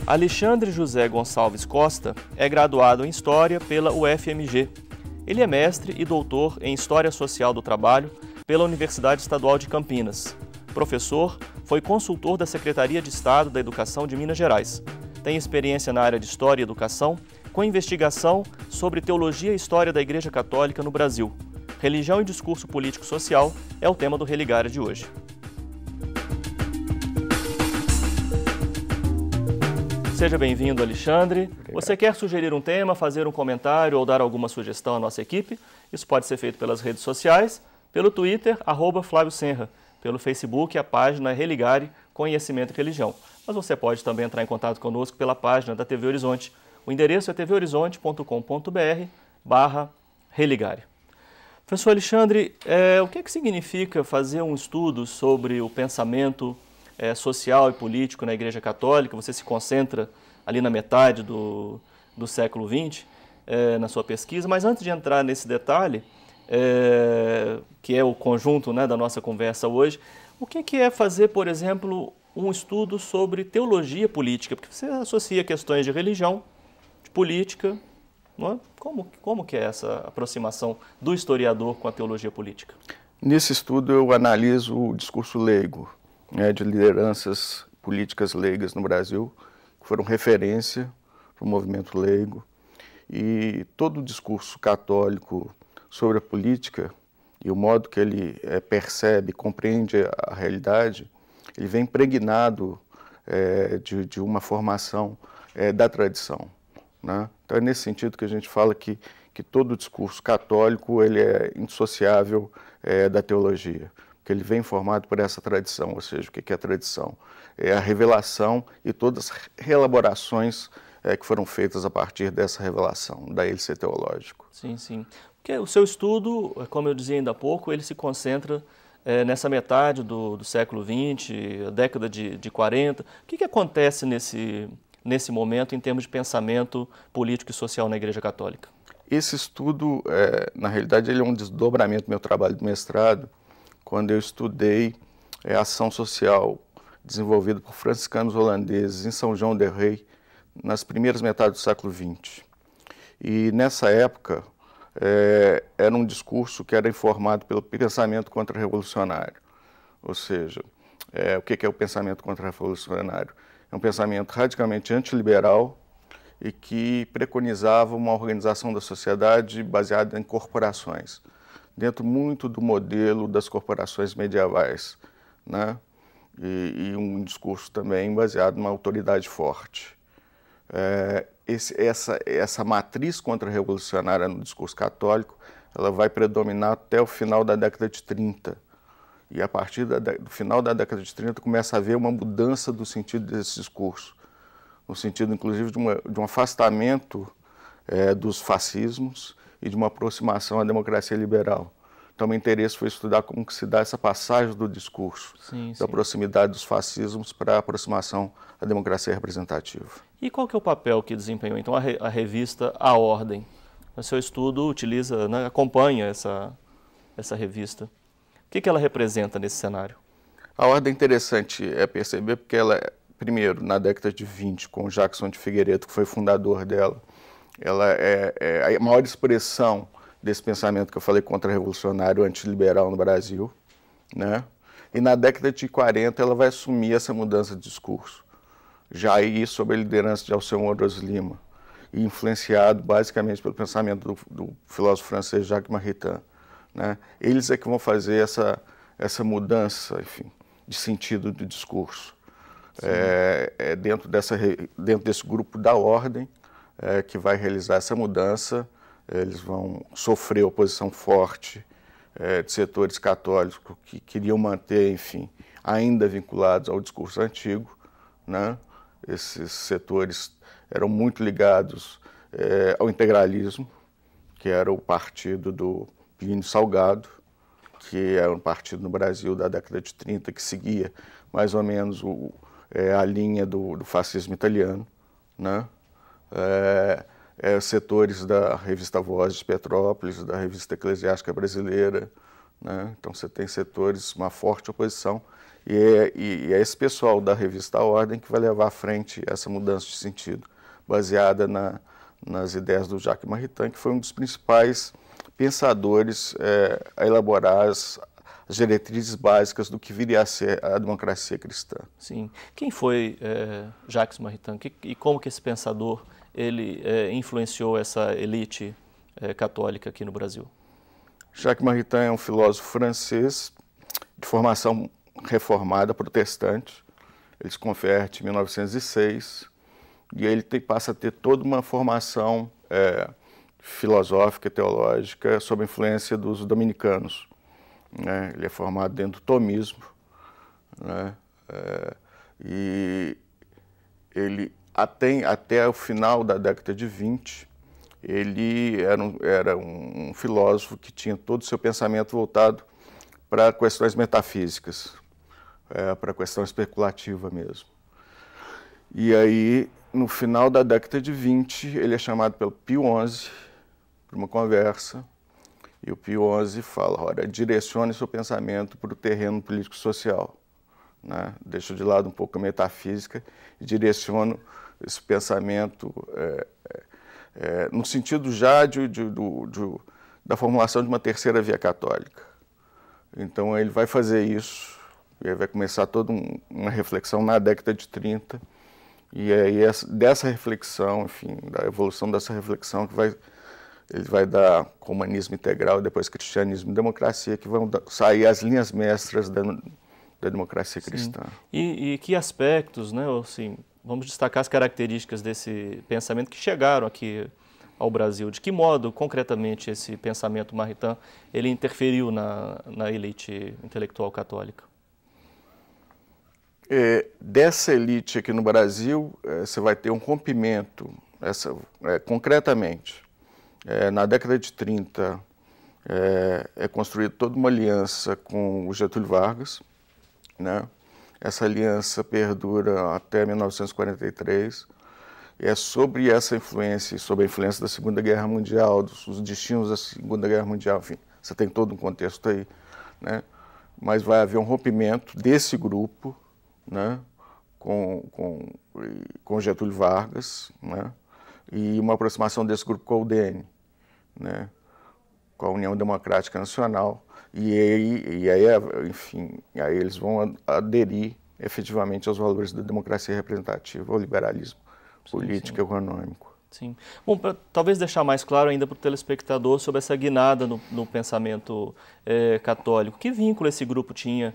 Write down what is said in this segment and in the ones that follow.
Alexandre José Gonçalves Costa é graduado em História pela UFMG. Ele é mestre e doutor em História Social do Trabalho pela Universidade Estadual de Campinas. Professor, foi consultor da Secretaria de Estado da Educação de Minas Gerais. Tem experiência na área de História e Educação, com investigação sobre teologia e história da Igreja Católica no Brasil. Religião e discurso político-social é o tema do Religare de hoje. Seja bem-vindo, Alexandre. Obrigado. Você quer sugerir um tema, fazer um comentário ou dar alguma sugestão à nossa equipe? Isso pode ser feito pelas redes sociais, pelo Twitter, @Flávio Senra, pelo Facebook, a página Religare Conhecimento e Religião. Mas você pode também entrar em contato conosco pela página da TV Horizonte. O endereço é tvhorizonte.com.br/Religare. Professor Alexandre, o que significa fazer um estudo sobre o pensamento social e político na Igreja Católica? Você se concentra ali na metade do século XX, na sua pesquisa, mas antes de entrar nesse detalhe, que é o conjunto, né, da nossa conversa hoje, o que é fazer, por exemplo, um estudo sobre teologia política? Porque você associa questões de religião, de política, não é? Como que é essa aproximação do historiador com a teologia política? Nesse estudo eu analiso o discurso leigo, de lideranças políticas leigas no Brasil, que foram referência para o movimento leigo, e todo o discurso católico sobre a política e o modo que ele percebe, compreende a realidade, ele vem impregnado de uma formação da tradição, né? Então é nesse sentido que a gente fala que todo o discurso católico ele é indissociável da teologia, que ele vem formado por essa tradição. Ou seja, o que é a tradição? É a revelação e todas as reelaborações que foram feitas a partir dessa revelação, daí ele ser teológico. Sim, sim. Porque o seu estudo, como eu dizia ainda há pouco, ele se concentra nessa metade do século XX, a década de 40. O que acontece nesse momento em termos de pensamento político e social na Igreja Católica? Esse estudo, na realidade, ele é um desdobramento do meu trabalho de mestrado, quando eu estudei a ação social desenvolvida por franciscanos holandeses em São João del Rei, nas primeiras metades do século XX. E nessa época, era um discurso que era informado pelo pensamento contra-revolucionário. Ou seja, o que é o pensamento contra-revolucionário? É um pensamento radicalmente antiliberal e que preconizava uma organização da sociedade baseada em corporações, dentro muito do modelo das corporações medievais, né? E um discurso também baseado numa autoridade forte. Essa matriz contra-revolucionária no discurso católico, ela vai predominar até o final da década de 30. E a partir do final da década de 30 começa a haver uma mudança do sentido desse discurso, no sentido, inclusive, de um afastamento dos fascismos e de uma aproximação à democracia liberal. Então, meu interesse foi estudar como que se dá essa passagem do discurso, da proximidade dos fascismos para a aproximação à democracia representativa. E qual que é o papel que desempenhou, então, a revista A Ordem? O seu estudo utiliza, né, acompanha essa revista. O que ela representa nesse cenário? A Ordem é interessante perceber porque ela, primeiro, na década de 20, com o Jackson de Figueiredo, que foi fundador dela, ela é a maior expressão desse pensamento que eu falei contra-revolucionário, antiliberal no Brasil, né? E na década de 40 ela vai assumir essa mudança de discurso, já aí sob a liderança de Alceu Moraes Lima, e influenciado basicamente pelo pensamento do filósofo francês Jacques Maritain, né? Eles é que vão fazer essa mudança, enfim, de sentido do discurso. Dentro desse grupo da Ordem que vai realizar essa mudança. Eles vão sofrer oposição forte de setores católicos que queriam manter, enfim, ainda vinculados ao discurso antigo, né? Esses setores eram muito ligados ao integralismo, que era o partido do Plínio Salgado, que era um partido no Brasil da década de 30 que seguia mais ou menos a linha do fascismo italiano, né? Setores da revista Voz de Petrópolis, da revista Eclesiástica Brasileira, né? Então você tem setores, uma forte oposição, E é esse pessoal da revista A Ordem que vai levar à frente essa mudança de sentido, baseada nas ideias do Jacques Maritain, que foi um dos principais pensadores a elaborar as diretrizes básicas do que viria a ser a democracia cristã. Sim. Quem foi Jacques Maritain e como que esse pensador ele influenciou essa elite católica aqui no Brasil? Jacques Maritain é um filósofo francês de formação reformada, protestante. Ele se converte em 1906 e ele passa a ter toda uma formação filosófica, teológica, sob a influência dos dominicanos. Né? Ele é formado dentro do thomismo, né? E ele até o final da década de 20, ele era um filósofo que tinha todo o seu pensamento voltado para questões metafísicas, para a questão especulativa mesmo. E aí, no final da década de 20, ele é chamado pelo Pio XI para uma conversa, e o Pio XI fala, olha, direcione seu pensamento para o terreno político-social. Né? Deixa de lado um pouco a metafísica e direciono esse pensamento no sentido já da formulação de uma terceira via católica. Então ele vai fazer isso, e aí vai começar toda uma reflexão na década de 30, e aí dessa reflexão, enfim, da evolução dessa reflexão que ele vai dar com humanismo integral, depois cristianismo e democracia, que vão sair as linhas mestras da democracia cristã. E que aspectos, né, assim, vamos destacar as características desse pensamento que chegaram aqui ao Brasil? De que modo, concretamente, esse pensamento Maritain ele interferiu na elite intelectual católica? Dessa elite aqui no Brasil, você vai ter um rompimento, concretamente. Na década de 30, é construída toda uma aliança com o Getúlio Vargas, né? Essa aliança perdura até 1943, e é sobre essa influência, sobre a influência da Segunda Guerra Mundial, dos destinos da Segunda Guerra Mundial, enfim, você tem todo um contexto aí, né? Mas vai haver um rompimento desse grupo, né? com Getúlio Vargas, né? E uma aproximação desse grupo com a UDN, né? Com a União Democrática Nacional, e aí, enfim, aí eles vão aderir efetivamente aos valores da democracia representativa, ao liberalismo político e econômico. Sim. Bom, para talvez deixar mais claro ainda para o telespectador sobre essa guinada no pensamento católico, que vínculo esse grupo tinha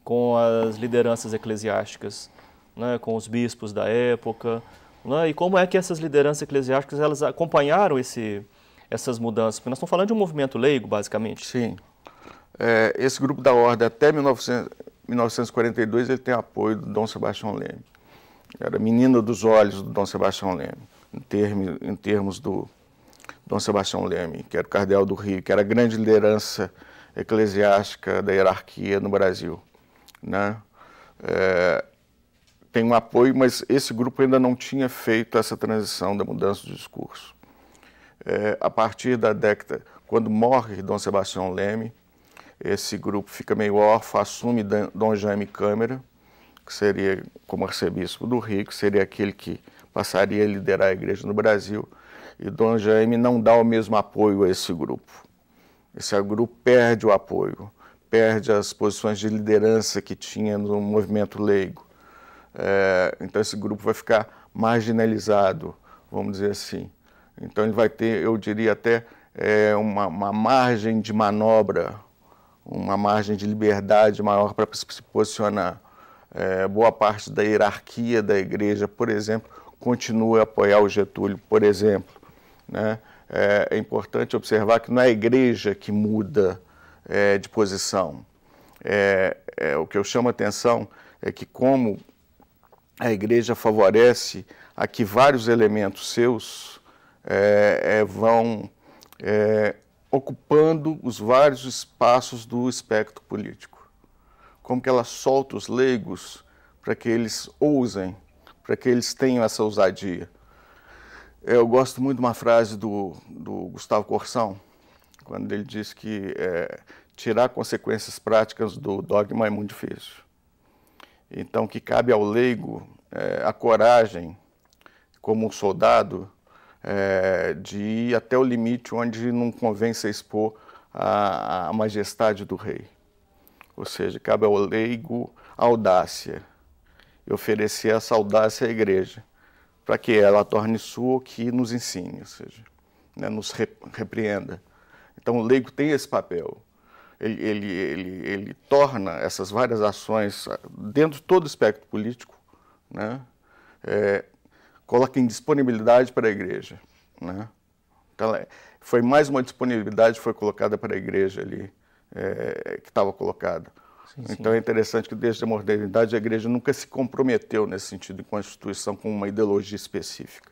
com as lideranças eclesiásticas, né, com os bispos da época, né, e como é que essas lideranças eclesiásticas elas acompanharam essas mudanças? Porque nós estamos falando de um movimento leigo, basicamente. Sim. Esse grupo da Ordem, até 1942, ele tem apoio do Dom Sebastião Leme. Era menina dos olhos do Dom Sebastião Leme, em termos do Dom Sebastião Leme, que era o cardeal do Rio, que era a grande liderança eclesiástica da hierarquia no Brasil, né? Tem um apoio, mas esse grupo ainda não tinha feito essa transição da mudança do discurso. A partir da década, quando morre Dom Sebastião Leme, esse grupo fica meio órfão, assume Dom Jaime Câmara, que seria como arcebispo do Rio, que seria aquele que passaria a liderar a igreja no Brasil, e Dom Jaime não dá o mesmo apoio a esse grupo. Esse grupo perde o apoio, perde as posições de liderança que tinha no movimento leigo. Então esse grupo vai ficar marginalizado, vamos dizer assim. Então ele vai ter, eu diria até, uma margem de manobra, uma margem de liberdade maior para se posicionar. Boa parte da hierarquia da igreja, por exemplo, continua a apoiar o Getúlio, por exemplo, né? É importante observar que não é a igreja que muda de posição. O que eu chamo a atenção é que como a igreja favorece a que vários elementos seus vão ocupando os vários espaços do espectro político. Como que ela solta os leigos para que eles ousem, para que eles tenham essa ousadia. Eu gosto muito de uma frase do Gustavo Corsão, quando ele diz que tirar consequências práticas do dogma é muito difícil. Então, que cabe ao leigo a coragem, como um soldado, de ir até o limite onde não convém se expor à majestade do rei. Ou seja, cabe ao leigo a audácia, e oferecer essa audácia à igreja, para que ela torne sua o que nos ensine, ou seja, né, nos repreenda. Então, o leigo tem esse papel. Ele torna essas várias ações, dentro de todo o espectro político, né, coloca em disponibilidade para a igreja. Né? Então, foi mais uma disponibilidade que foi colocada para a igreja ali, que estava colocada. Sim, sim. Então é interessante que desde a modernidade a igreja nunca se comprometeu nesse sentido em constituição com uma ideologia específica.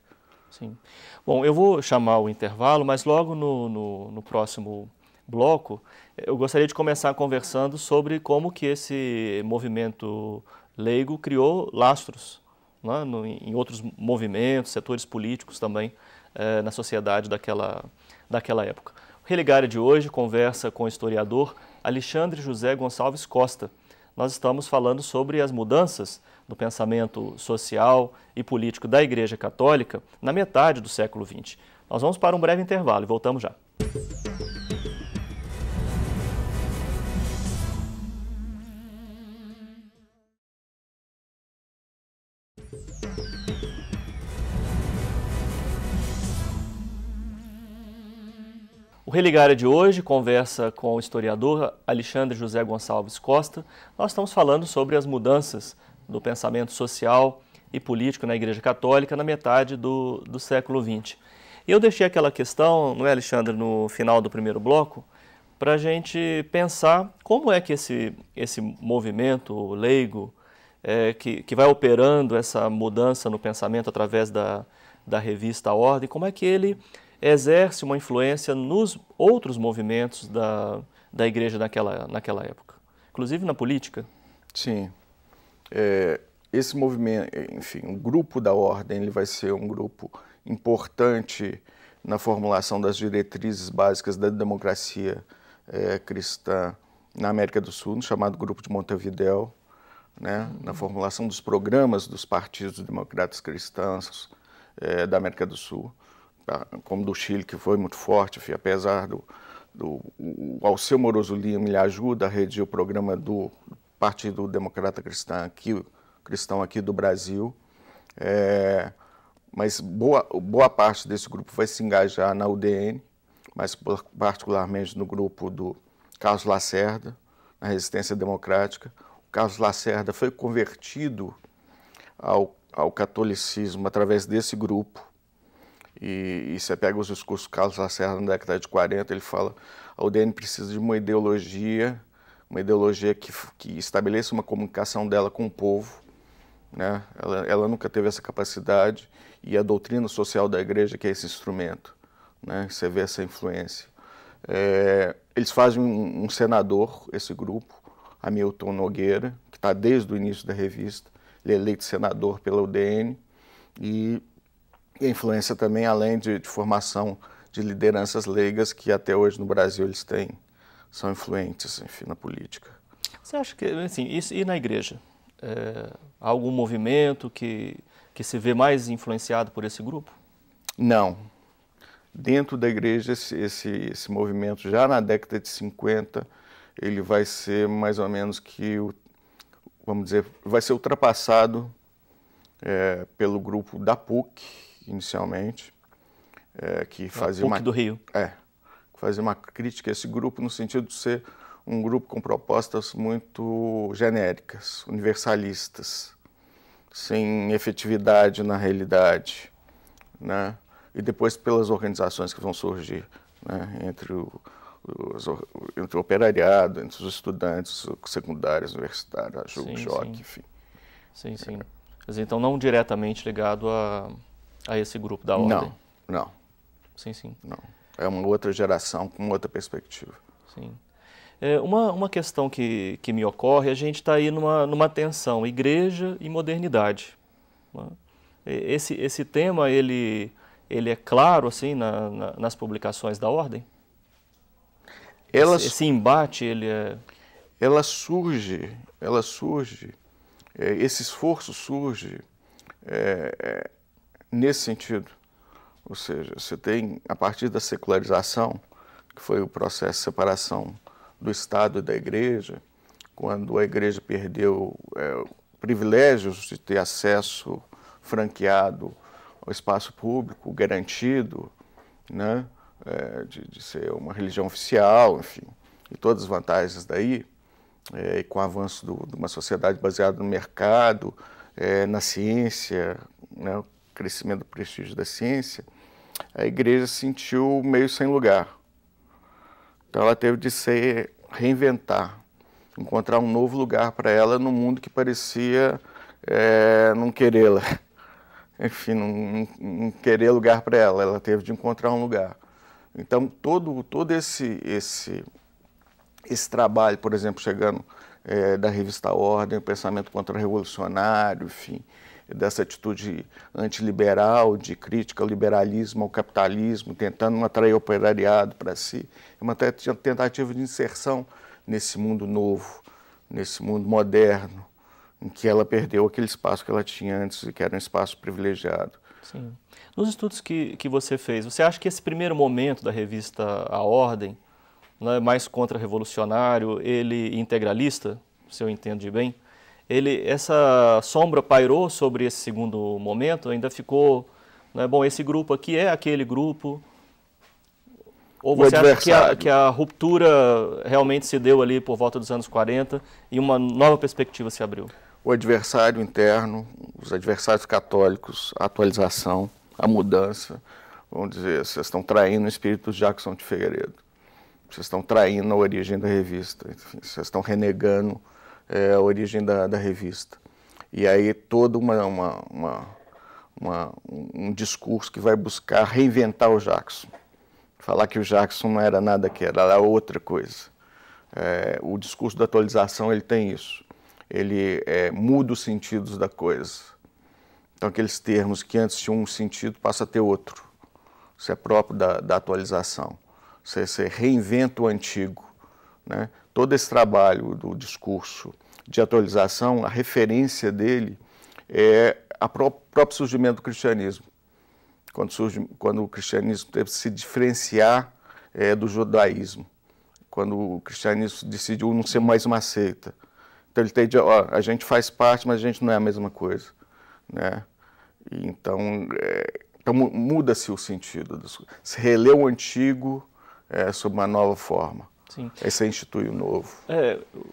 Sim. Bom, eu vou chamar o intervalo, mas logo no próximo bloco eu gostaria de começar conversando sobre como que esse movimento leigo criou lastros, né, em outros movimentos, setores políticos também na sociedade daquela época. O Religare de hoje conversa com o historiador Alexandre José Gonçalves Costa. Nós estamos falando sobre as mudanças no pensamento social e político da Igreja Católica na metade do século XX. Nós vamos para um breve intervalo e voltamos já. O Religare de hoje conversa com o historiador Alexandre José Gonçalves Costa. Nós estamos falando sobre as mudanças do pensamento social e político na Igreja Católica na metade do século XX. E eu deixei aquela questão, não é, Alexandre, no final do primeiro bloco, para a gente pensar como é que esse movimento leigo, que vai operando essa mudança no pensamento através da revista Ordem, como é que ele exerce uma influência nos outros movimentos da igreja naquela época, inclusive na política? Sim. Esse movimento, enfim, o grupo da Ordem, ele vai ser um grupo importante na formulação das diretrizes básicas da democracia cristã na América do Sul, no chamado Grupo de Montevidéu, né, na formulação dos programas dos partidos democratas cristãos da América do Sul, como do Chile, que foi muito forte, apesar o Alceu Moroso Lima, ele ajuda a redigir o programa do Partido Democrata Cristão aqui do Brasil, mas boa parte desse grupo vai se engajar na UDN, mas particularmente no grupo do Carlos Lacerda, na Resistência Democrática. O Carlos Lacerda foi convertido ao catolicismo através desse grupo. E você pega os discursos do Carlos Lacerda na década de 40, ele fala que a UDN precisa de uma ideologia que estabeleça uma comunicação dela com o povo, né? Ela nunca teve essa capacidade, e a doutrina social da igreja que é esse instrumento, né? Você vê essa influência. Eles fazem um senador, esse grupo, Hamilton Nogueira, que está desde o início da revista, ele é eleito senador pela UDN, e a influência também, além de formação de lideranças leigas, que até hoje no Brasil eles são influentes, enfim, na política. Você acha que, assim, isso, e na igreja? Há algum movimento que se vê mais influenciado por esse grupo? Não. Dentro da igreja, esse movimento, já na década de 50, ele vai ser mais ou menos vamos dizer, vai ser ultrapassado pelo grupo da PUC, inicialmente, que fazia PUC do Rio. Que fazia uma crítica a esse grupo no sentido de ser um grupo com propostas muito genéricas, universalistas, sem efetividade na realidade, né? E depois pelas organizações que vão surgir, né? Entre o operariado, entre os estudantes secundários, universitários, a JUC, enfim. Sim, sim. Mas então não diretamente ligado a esse grupo da Ordem? Não. Sim, sim. Não. É uma outra geração com outra perspectiva. Sim. Uma questão que me ocorre, a gente está aí numa tensão, igreja e modernidade, né? Esse tema, ele é claro assim nas publicações da Ordem? Esse embate, ela surge, esse esforço surge nesse sentido. Ou seja, você tem, a partir da secularização, que foi o processo de separação do Estado e da Igreja, quando a Igreja perdeu privilégios de ter acesso franqueado ao espaço público, garantido, né, de ser uma religião oficial, enfim, e todas as vantagens daí, e com o avanço de uma sociedade baseada no mercado, na ciência, né, o crescimento do prestígio da ciência, a Igreja se sentiu meio sem lugar. Então ela teve de se reinventar, encontrar um novo lugar para ela no mundo que parecia não querê-la. Enfim, não querer lugar para ela, ela teve de encontrar um lugar. Então todo esse trabalho, por exemplo, chegando da revista Ordem, o pensamento contra-revolucionário, enfim, dessa atitude antiliberal, de crítica ao liberalismo, ao capitalismo, tentando atrair o operariado para si, é uma tentativa de inserção nesse mundo novo, nesse mundo moderno, em que ela perdeu aquele espaço que ela tinha antes e que era um espaço privilegiado. Sim. Nos estudos que você fez, você acha que esse primeiro momento da revista A Ordem, né, mais contra-revolucionário, ele integralista, se eu entendi bem, essa sombra pairou sobre esse segundo momento? Ainda ficou, né, bom, esse grupo aqui é aquele grupo? Ou você acha que a ruptura realmente se deu ali por volta dos anos 40 e uma nova perspectiva se abriu? O adversário interno, os adversários católicos, a atualização, a mudança, vamos dizer, vocês estão traindo o espírito de Jackson de Figueiredo, vocês estão traindo a origem da revista, enfim, vocês estão renegando a origem da revista. E aí todo um discurso que vai buscar reinventar o Jackson, falar que o Jackson não era nada que era outra coisa. O discurso da atualização ele tem isso. Ele muda os sentidos da coisa. Então, aqueles termos que antes tinham um sentido, passa a ter outro. Isso é próprio da atualização. Você reinventa o antigo, né? Todo esse trabalho do discurso de atualização, a referência dele é o próprio surgimento do cristianismo. Quando o cristianismo teve que se diferenciar do judaísmo. Quando o cristianismo decidiu não ser mais uma seita. Então ele tem de, a gente faz parte, mas a gente não é a mesma coisa, né? Então muda-se o sentido, se relê o antigo sob uma nova forma. Sim. Aí você institui o novo.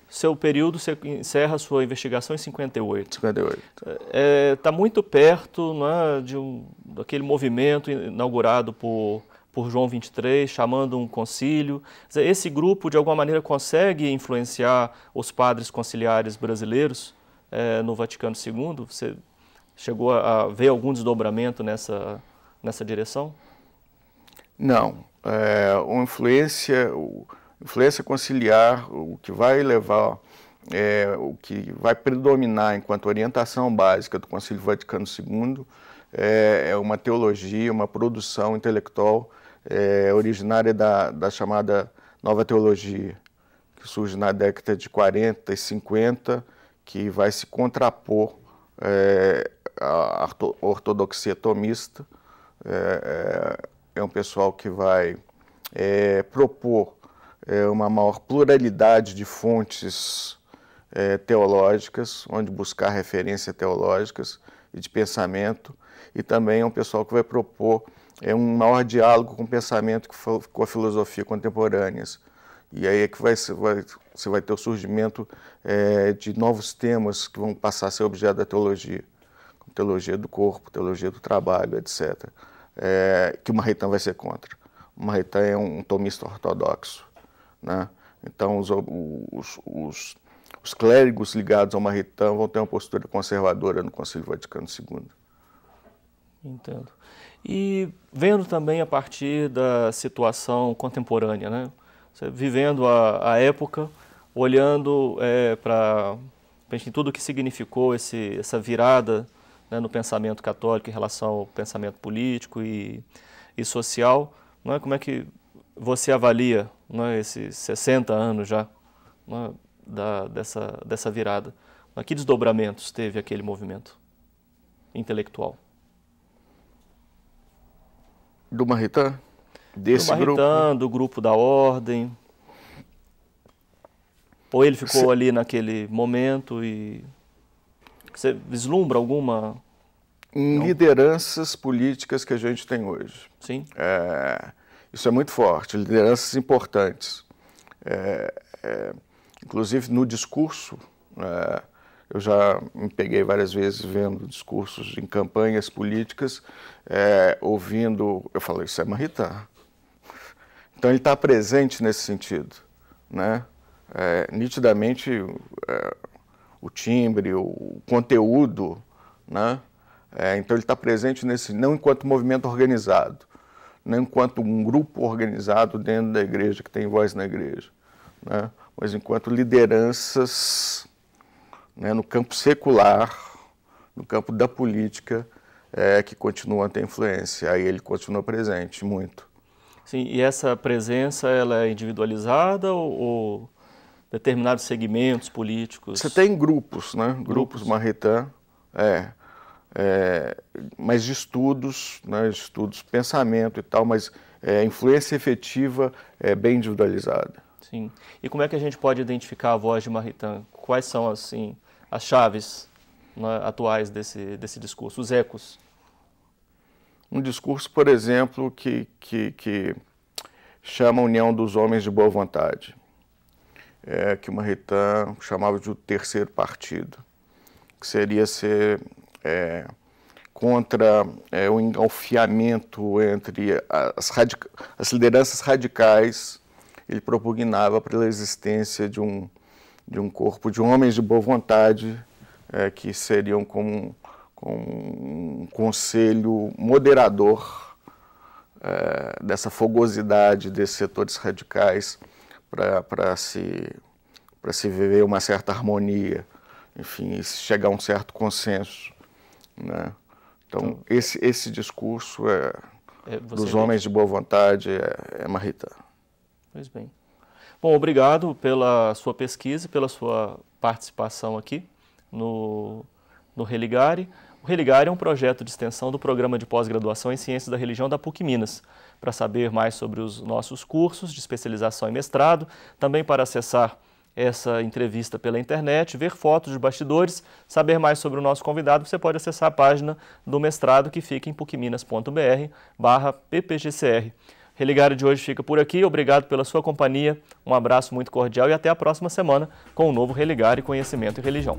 Seu período, você encerra a sua investigação em 58. 58. Está muito perto, né, daquele movimento inaugurado por João XXIII, chamando um concílio. Esse grupo, de alguma maneira, consegue influenciar os padres conciliares brasileiros no Vaticano II? Você chegou a ver algum desdobramento nessa direção? Não. Influência conciliar, o que vai levar, o que vai predominar enquanto orientação básica do Concílio Vaticano II é uma teologia, uma produção intelectual originária da chamada Nova Teologia, que surge na década de 40 e 50, que vai se contrapor à ortodoxia tomista. É um pessoal que vai propor uma maior pluralidade de fontes teológicas, onde buscar referências teológicas e de pensamento, e também é um pessoal que vai propor um maior diálogo com o pensamento com a filosofia contemporâneas. E aí é que você vai ter o surgimento de novos temas que vão passar a ser objeto da teologia, como teologia do corpo, teologia do trabalho, etc., que o Maritain vai ser contra. O Maritain é um tomista ortodoxo, né? Então os clérigos ligados ao Maritain vão ter uma postura conservadora no Concílio Vaticano II. Entendo. E vendo também a partir da situação contemporânea, né? Você vivendo a época, olhando para tudo o que significou essa virada, né, no pensamento católico em relação ao pensamento político e social, não é? Como é que você avalia, né, esses 60 anos já, né, dessa virada? Que desdobramentos teve aquele movimento intelectual? Do Maritain? Desse do Maritain, do grupo da Ordem? Ou ele ficou ali naquele momento e... Você vislumbra alguma... Em lideranças políticas que a gente tem hoje. Sim. Isso é muito forte, lideranças importantes. Inclusive no discurso, eu já me peguei várias vezes vendo discursos em campanhas políticas, ouvindo, eu falo, isso é Maritain. Então ele está presente nesse sentido, né? Nitidamente o timbre, o conteúdo, né? Então ele está presente nesse, não enquanto movimento organizado, não enquanto um grupo organizado dentro da igreja, que tem voz na igreja, né? Mas enquanto lideranças, né, no campo secular, no campo da política, que continuam a ter influência. Aí ele continua presente, muito. Sim, e essa presença, ela é individualizada ou determinados segmentos políticos? Você tem grupos, né? Grupos Maritain, mas de estudos, né? Estudos, pensamento e tal, mas influência efetiva é bem individualizada. Sim. E como é que a gente pode identificar a voz de Maritain? Quais são, assim, as chaves, né, atuais desse discurso, os ecos? Um discurso, por exemplo, que chama a união dos homens de boa vontade, que o Maritain chamava de o terceiro partido, que seria ser contra o engalfiamento entre as lideranças radicais. Ele propugnava pela existência de um corpo de homens de boa vontade, que seriam como um conselho moderador dessa fogosidade desses setores radicais para se viver uma certa harmonia, enfim, chegar a um certo consenso, né? Então esse discurso dos homens de boa vontade é Maritain. Pois bem. Bom, obrigado pela sua pesquisa e pela sua participação aqui no Religare. O Religare é um projeto de extensão do Programa de Pós-Graduação em Ciências da Religião da PUC Minas. Para saber mais sobre os nossos cursos de especialização e mestrado, também para acessar essa entrevista pela internet, ver fotos de bastidores, saber mais sobre o nosso convidado, você pode acessar a página do mestrado que fica em pucminas.br/ppgcr. Religare de hoje fica por aqui, obrigado pela sua companhia, um abraço muito cordial e até a próxima semana com o novo Religare Conhecimento e Religião.